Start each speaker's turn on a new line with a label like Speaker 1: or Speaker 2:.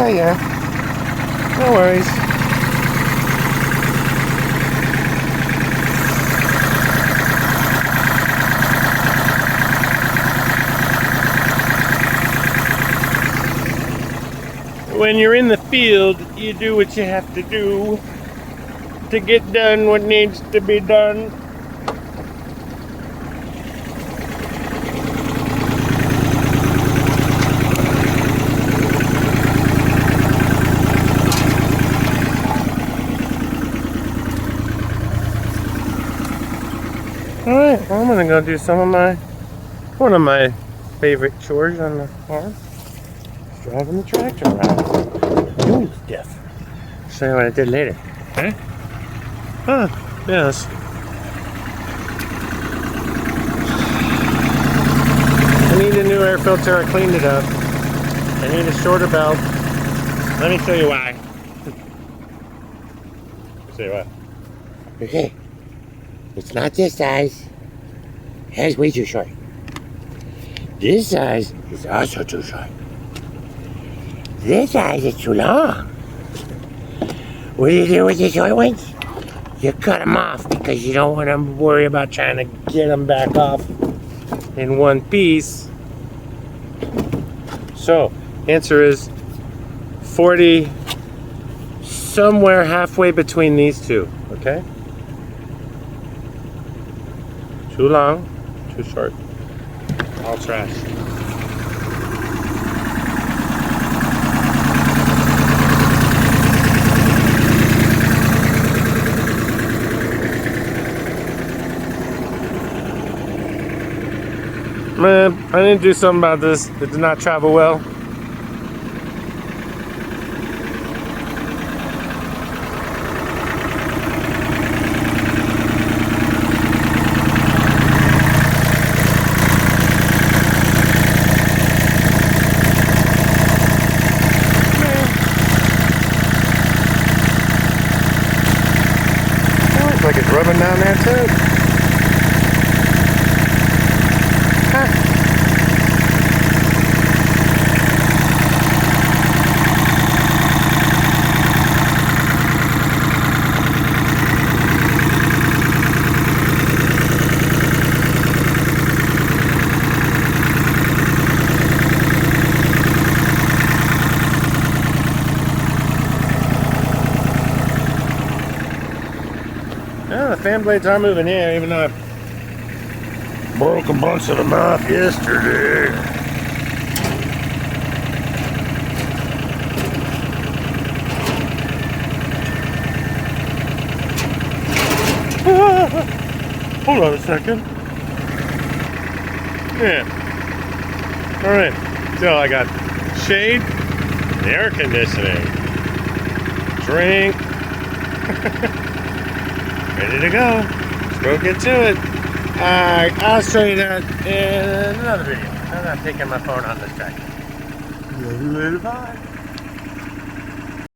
Speaker 1: Yeah. No worries. When you're in the field, you do what you have to do to get done what needs to be done. Alright, well, I'm gonna go do one of my favorite chores on the farm. Driving the tractor around, doing stuff. Show you what I did later. Huh? Huh, yes. I need a new air filter, I cleaned it up. I need a shorter belt. Let me show you why. Show you why. Okay. It's not this size. It's way too short. This size is also too short. This size is too long. What do you do with the short ones? You cut them off because you don't want to worry about trying to get them back off in one piece. So, answer is 40, somewhere halfway between these two, okay? Too long, too short. All trash. Man, I need to do something about this. It did not travel well. Looks like it's rubbing down there too. Yeah, the fan blades are moving here, even though I broke a bunch of them off yesterday. Hold on a second. Yeah. Alright, so I got shade, the air conditioning, drink. Ready to go. Let's go get to it. Alright, I'll show you that in another video. I'm not taking my phone on this tractor. Love you later, bye.